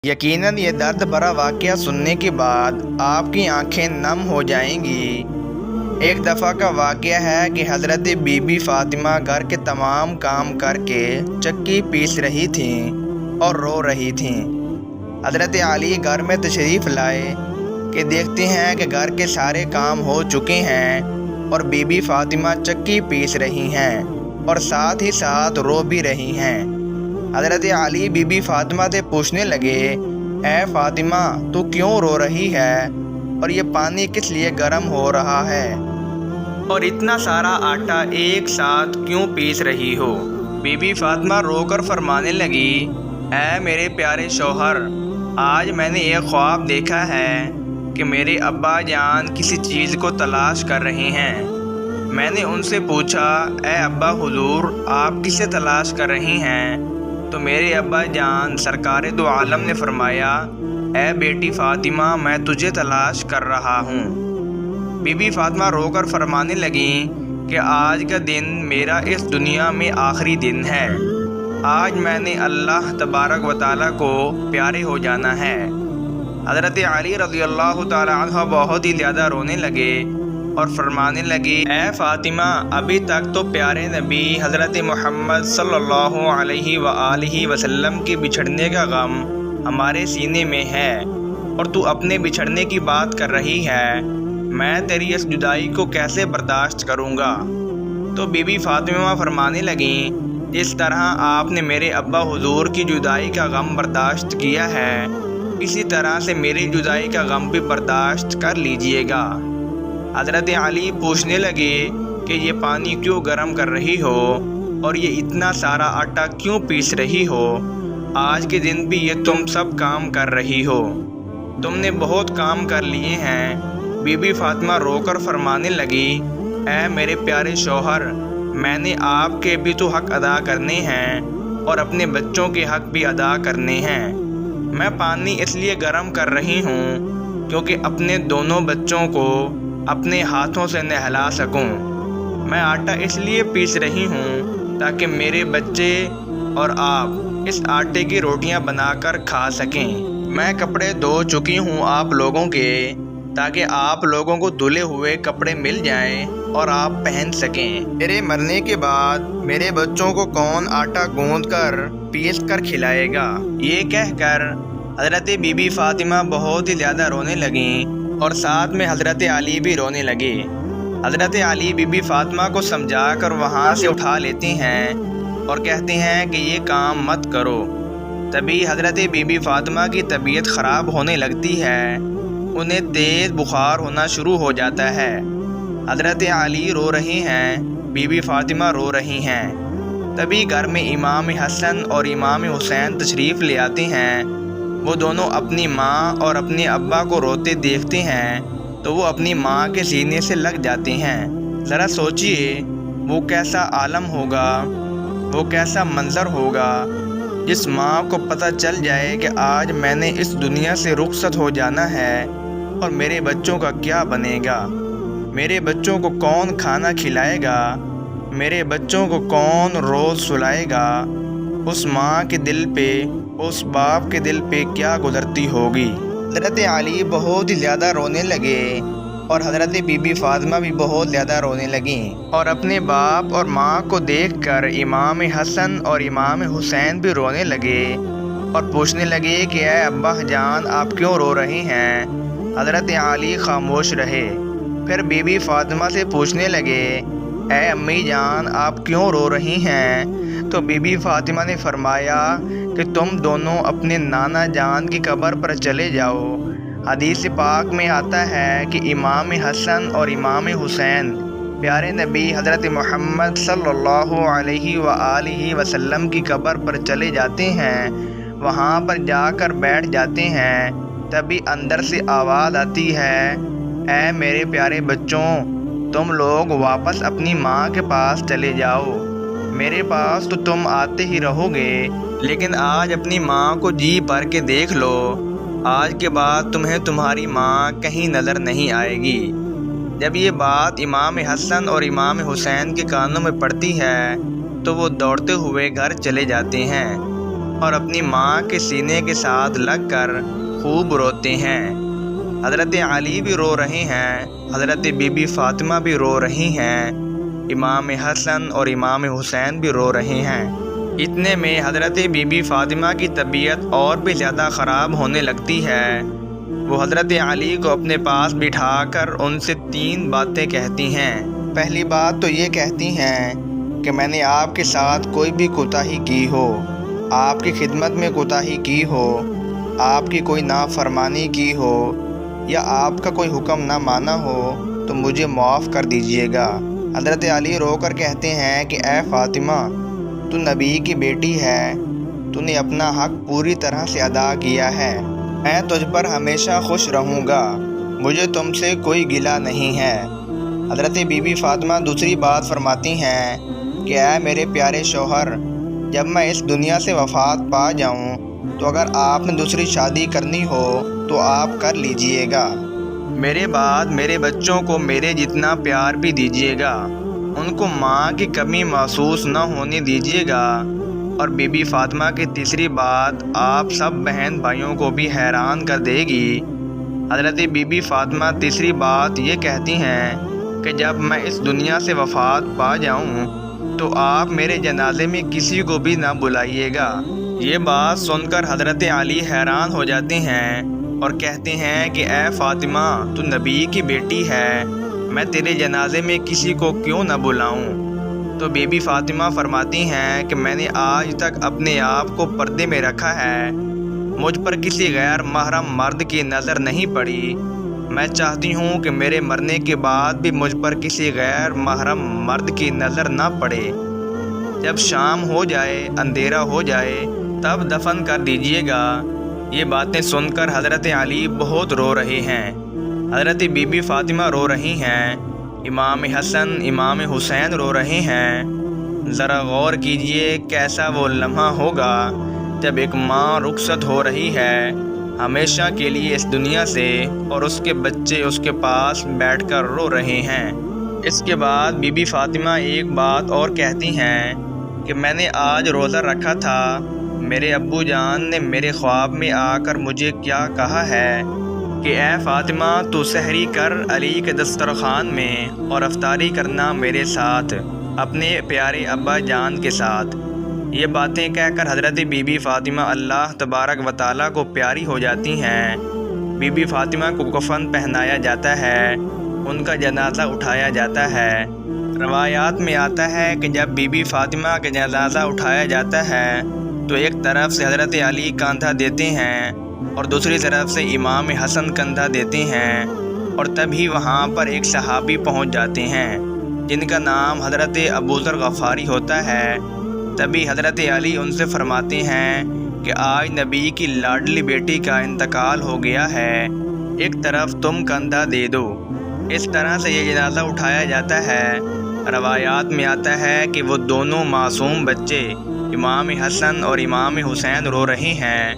یقیناً یہ درد بھرا واقعہ سننے کے بعد آپ کی آنکھیں نم ہو جائیں گی۔ ایک دفعہ کا واقعہ ہے کہ حضرت بی بی فاطمہ گھر کے تمام کام کر کے چکی پیس رہی تھیں اور رو رہی تھیں۔ حضرت علی گھر میں تشریف لائے کہ دیکھتے ہیں کہ گھر کے سارے کام ہو چکے ہیں اور بی بی فاطمہ چکی پیس رہی ہیں اور ساتھ ہی ساتھ رو بھی رہی ہیں۔ حضرت علی بی بی فاطمہ سے پوچھنے لگے، اے فاطمہ تو کیوں رو رہی ہے اور یہ پانی کس لیے گرم ہو رہا ہے اور اتنا سارا آٹا ایک ساتھ کیوں پیس رہی ہو؟ بی بی فاطمہ رو کر فرمانے لگی، اے میرے پیارے شوہر، آج میں نے ایک خواب دیکھا ہے کہ میرے ابا جان کسی چیز کو تلاش کر رہے ہیں۔ میں نے ان سے پوچھا، اے ابا حضور آپ کسے تلاش کر رہی ہیں؟ تو میرے ابا جان سرکار دو عالم نے فرمایا، اے بیٹی فاطمہ میں تجھے تلاش کر رہا ہوں۔ بی بی فاطمہ رو کر فرمانے لگیں کہ آج کا دن میرا اس دنیا میں آخری دن ہے۔ آج میں نے اللہ تبارک و تعالیٰ کو پیارے ہو جانا ہے۔ حضرت علی رضی اللہ تعالیٰ عنہ بہت ہی زیادہ رونے لگے اور فرمانے لگے، اے فاطمہ ابھی تک تو پیارے نبی حضرت محمد صلی اللہ علیہ وآلہ وسلم کے بچھڑنے کا غم ہمارے سینے میں ہے اور تو اپنے بچھڑنے کی بات کر رہی ہے، میں تیری اس جدائی کو کیسے برداشت کروں گا؟ تو بی بی فاطمہ فرمانے لگیں، جس طرح آپ نے میرے ابا حضور کی جدائی کا غم برداشت کیا ہے، اسی طرح سے میری جدائی کا غم بھی برداشت کر لیجئے گا۔ حضرت علی پوچھنے لگے کہ یہ پانی کیوں گرم کر رہی ہو اور یہ اتنا سارا آٹا کیوں پیس رہی ہو؟ آج کے دن بھی یہ تم سب کام کر رہی ہو، تم نے بہت کام کر لیے ہیں۔ بی بی فاطمہ رو کر فرمانے لگی، اے میرے پیارے شوہر میں نے آپ کے بھی تو حق ادا کرنے ہیں اور اپنے بچوں کے حق بھی ادا کرنے ہیں۔ میں پانی اس لیے گرم کر رہی ہوں کیونکہ اپنے دونوں بچوں کو اپنے ہاتھوں سے نہلا سکوں۔ میں آٹا اس لیے پیس رہی ہوں تاکہ میرے بچے اور آپ اس آٹے کی روٹیاں بنا کر کھا سکیں۔ میں کپڑے دھو چکی ہوں آپ لوگوں کے تاکہ آپ لوگوں کو دھلے ہوئے کپڑے مل جائیں اور آپ پہن سکیں۔ میرے مرنے کے بعد میرے بچوں کو کون آٹا گوندھ کر پیس کر کھلائے گا؟ یہ کہہ کر حضرت بی بی فاطمہ بہت ہی زیادہ رونے لگیں اور ساتھ میں حضرت علی بھی رونے لگے۔ حضرت علی بی بی فاطمہ کو سمجھا کر وہاں سے اٹھا لیتے ہیں اور کہتے ہیں کہ یہ کام مت کرو۔ تبھی حضرت بی بی فاطمہ کی طبیعت خراب ہونے لگتی ہے، انہیں تیز بخار ہونا شروع ہو جاتا ہے۔ حضرت علی رو رہے ہیں، بی بی فاطمہ رو رہی ہیں۔ تبھی گھر میں امام حسن اور امام حسین تشریف لے آتے ہیں۔ وہ دونوں اپنی ماں اور اپنے ابا کو روتے دیکھتے ہیں تو وہ اپنی ماں کے سینے سے لگ جاتے ہیں۔ ذرا سوچئے وہ کیسا عالم ہوگا، وہ کیسا منظر ہوگا جس ماں کو پتہ چل جائے کہ آج میں نے اس دنیا سے رخصت ہو جانا ہے اور میرے بچوں کا کیا بنے گا؟ میرے بچوں کو کون کھانا کھلائے گا؟ میرے بچوں کو کون روز سلائے گا؟ اس ماں کے دل پہ، اس باپ کے دل پہ کیا گزرتی ہوگی؟ حضرت علی بہت ہی زیادہ رونے لگے اور حضرت بی بی فاطمہ بھی بہت زیادہ رونے لگیں اور اپنے باپ اور ماں کو دیکھ کر امام حسن اور امام حسین بھی رونے لگے اور پوچھنے لگے کہ اے ابا جان آپ کیوں رو رہے ہیں؟ حضرت علی خاموش رہے۔ پھر بی بی فاطمہ سے پوچھنے لگے، اے امی جان آپ کیوں رو رہی ہیں؟ تو بی بی فاطمہ نے فرمایا کہ تم دونوں اپنے نانا جان کی قبر پر چلے جاؤ۔ حدیث پاک میں آتا ہے کہ امام حسن اور امام حسین پیارے نبی حضرت محمد صلی اللہ علیہ وآلہ وسلم کی قبر پر چلے جاتے ہیں، وہاں پر جا کر بیٹھ جاتے ہیں۔ تبھی اندر سے آواز آتی ہے، اے میرے پیارے بچوں تم لوگ واپس اپنی ماں کے پاس چلے جاؤ، میرے پاس تو تم آتے ہی رہو گے، لیکن آج اپنی ماں کو جی بھر کے دیکھ لو، آج کے بعد تمہیں تمہاری ماں کہیں نظر نہیں آئے گی۔ جب یہ بات امام حسن اور امام حسین کے کانوں میں پڑتی ہے تو وہ دوڑتے ہوئے گھر چلے جاتے ہیں۔ اور اپنی ماں کے سینے کے ساتھ لگ کر خوب روتے ہیں۔ حضرت علی بھی رو رہے ہیں، حضرت بی بی فاطمہ بھی رو رہی ہیں، امام حسن اور امام حسین بھی رو رہے ہیں۔ اتنے میں حضرت بی بی فاطمہ کی طبیعت اور بھی زیادہ خراب ہونے لگتی ہے۔ وہ حضرت علی کو اپنے پاس بٹھا کر ان سے 3 باتیں کہتی ہیں۔ پہلی بات تو یہ کہتی ہیں کہ میں نے آپ کے ساتھ کوئی بھی کوتاہی کی ہو، آپ کی خدمت میں کوتاہی کی ہو، آپ کی کوئی نافرمانی کی ہو یا آپ کا کوئی حکم نہ مانا ہو تو مجھے معاف کر دیجیے گا۔ حضرت علی رو کر کہتے ہیں کہ اے فاطمہ، تو نبی کی بیٹی ہے، تو نے اپنا حق پوری طرح سے ادا کیا ہے، میں تجھ پر ہمیشہ خوش رہوں گا، مجھے تم سے کوئی گلہ نہیں ہے۔ حضرت بی بی فاطمہ دوسری بات فرماتی ہیں کہ اے میرے پیارے شوہر، جب میں اس دنیا سے وفات پا جاؤں تو اگر آپ نے دوسری شادی کرنی ہو تو آپ کر لیجئے گا، میرے بعد میرے بچوں کو میرے جتنا پیار بھی دیجیے گا، ان کو ماں کی کمی محسوس نہ ہونے دیجیے گا۔ اور بی بی فاطمہ کی تیسری بات آپ سب بہن بھائیوں کو بھی حیران کر دے گی۔ حضرت بی بی فاطمہ تیسری بات یہ کہتی ہیں کہ جب میں اس دنیا سے وفات پا جاؤں تو آپ میرے جنازے میں کسی کو بھی نہ بلائیے گا۔ یہ بات سن کر حضرت علی حیران ہو جاتے ہیں اور کہتے ہیں کہ اے فاطمہ، تو نبی کی بیٹی ہے، میں تیرے جنازے میں کسی کو کیوں نہ بلاؤں؟ تو بی بی فاطمہ فرماتی ہیں کہ میں نے آج تک اپنے آپ کو پردے میں رکھا ہے، مجھ پر کسی غیر محرم مرد کی نظر نہیں پڑی، میں چاہتی ہوں کہ میرے مرنے کے بعد بھی مجھ پر کسی غیر محرم مرد کی نظر نہ پڑے، جب شام ہو جائے، اندھیرا ہو جائے تب دفن کر دیجیے گا۔ یہ باتیں سن کر حضرت علی بہت رو رہے ہیں، حضرت بی بی فاطمہ رو رہی ہیں، امام حسن امام حسین رو رہے ہیں۔ ذرا غور کیجئے کیسا وہ لمحہ ہوگا جب ایک ماں رخصت ہو رہی ہے ہمیشہ کے لیے اس دنیا سے، اور اس کے بچے اس کے پاس بیٹھ کر رو رہے ہیں۔ اس کے بعد بی بی فاطمہ ایک بات اور کہتی ہیں کہ میں نے آج روزہ رکھا تھا، میرے ابو جان نے میرے خواب میں آ کر مجھے کیا کہا ہے کہ اے فاطمہ، تو سحری کر علی کے دسترخوان میں اور افطاری کرنا میرے ساتھ، اپنے پیارے ابا جان کے ساتھ۔ یہ باتیں کہہ کر حضرت بی بی فاطمہ اللہ تبارک و تعالیٰ کو پیاری ہو جاتی ہیں۔ بی بی فاطمہ کو کفن پہنایا جاتا ہے، ان کا جنازہ اٹھایا جاتا ہے۔ روایات میں آتا ہے کہ جب بی بی فاطمہ کا جنازہ اٹھایا جاتا ہے تو ایک طرف سے حضرت علی کاندھا دیتے ہیں اور دوسری طرف سے امام حسن کندھا دیتے ہیں، اور تبھی وہاں پر ایک صحابی پہنچ جاتے ہیں جن کا نام حضرت ابوذر غفاری ہوتا ہے۔ تبھی حضرت علی ان سے فرماتے ہیں کہ آج نبی کی لاڈلی بیٹی کا انتقال ہو گیا ہے، ایک طرف تم کندھا دے دو۔ اس طرح سے یہ جنازہ اٹھایا جاتا ہے۔ روایات میں آتا ہے کہ وہ دونوں معصوم بچے امام حسن اور امام حسین رو رہے ہیں،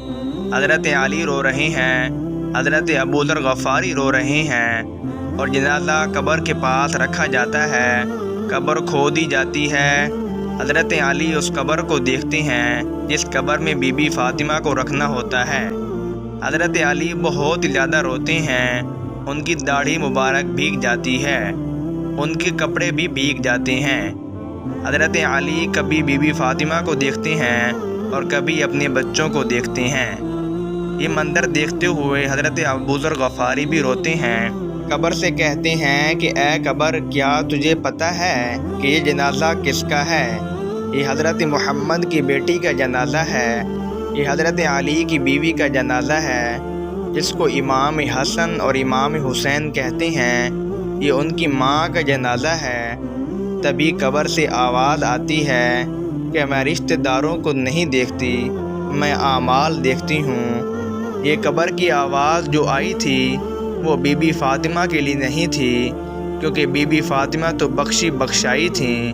حضرت علی رو رہے ہیں، حضرت ابوذر غفاری رو رہے ہیں، اور جنازہ قبر کے پاس رکھا جاتا ہے، قبر کھودی جاتی ہے۔ حضرت علی اس قبر کو دیکھتے ہیں جس قبر میں بی بی فاطمہ کو رکھنا ہوتا ہے۔ حضرت علی بہت زیادہ روتے ہیں، ان کی داڑھی مبارک بھیگ جاتی ہے، ان کے کپڑے بھی بھیگ جاتے ہیں۔ حضرت علی کبھی بی بی فاطمہ کو دیکھتے ہیں اور کبھی اپنے بچوں کو دیکھتے ہیں۔ یہ منظر دیکھتے ہوئے حضرت ابوذر غفاری بھی روتے ہیں، قبر سے کہتے ہیں کہ اے قبر، کیا تجھے پتہ ہے کہ یہ جنازہ کس کا ہے؟ یہ حضرت محمد کی بیٹی کا جنازہ ہے، یہ حضرت علی کی بیوی کا جنازہ ہے، جس کو امام حسن اور امام حسین کہتے ہیں، یہ ان کی ماں کا جنازہ ہے۔ تبھی قبر سے آواز آتی ہے کہ میں رشتہ داروں کو نہیں دیکھتی، میں اعمال دیکھتی ہوں۔ یہ قبر کی آواز جو آئی تھی وہ بی بی فاطمہ کے لیے نہیں تھی، کیونکہ بی بی فاطمہ تو بخشی بخشائی تھیں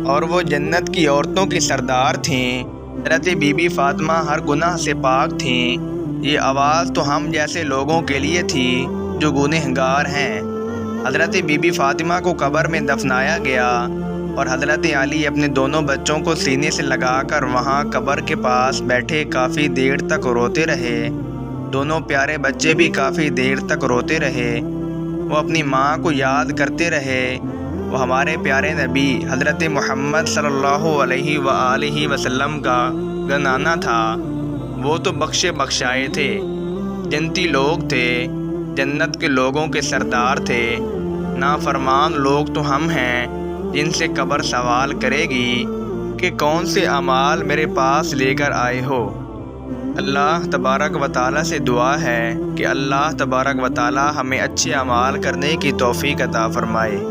اور وہ جنت کی عورتوں کی سردار تھیں۔ حضرت بی بی فاطمہ ہر گناہ سے پاک تھیں۔ یہ آواز تو ہم جیسے لوگوں کے لیے تھی جو گنہگار ہیں۔ حضرت بی بی فاطمہ کو قبر میں دفنایا گیا۔ اور حضرت علی اپنے دونوں بچوں کو سینے سے لگا کر وہاں قبر کے پاس بیٹھے کافی دیر تک روتے رہے۔ دونوں پیارے بچے بھی کافی دیر تک روتے رہے۔ وہ اپنی ماں کو یاد کرتے رہے۔ وہ ہمارے پیارے نبی حضرت محمد صلی اللہ علیہ وآلہ وسلم کا گھرانہ تھا۔ وہ تو بخشے بخشائے تھے، جنتی لوگ تھے، جنت کے لوگوں کے سردار تھے۔ نافرمان لوگ تو ہم ہیں جن سے قبر سوال کرے گی کہ کون سے اعمال میرے پاس لے کر آئے ہو۔ اللہ تبارک و تعالیٰ سے دعا ہے کہ اللہ تبارک و تعالیٰ ہمیں اچھے اعمال کرنے کی توفیق عطا فرمائے۔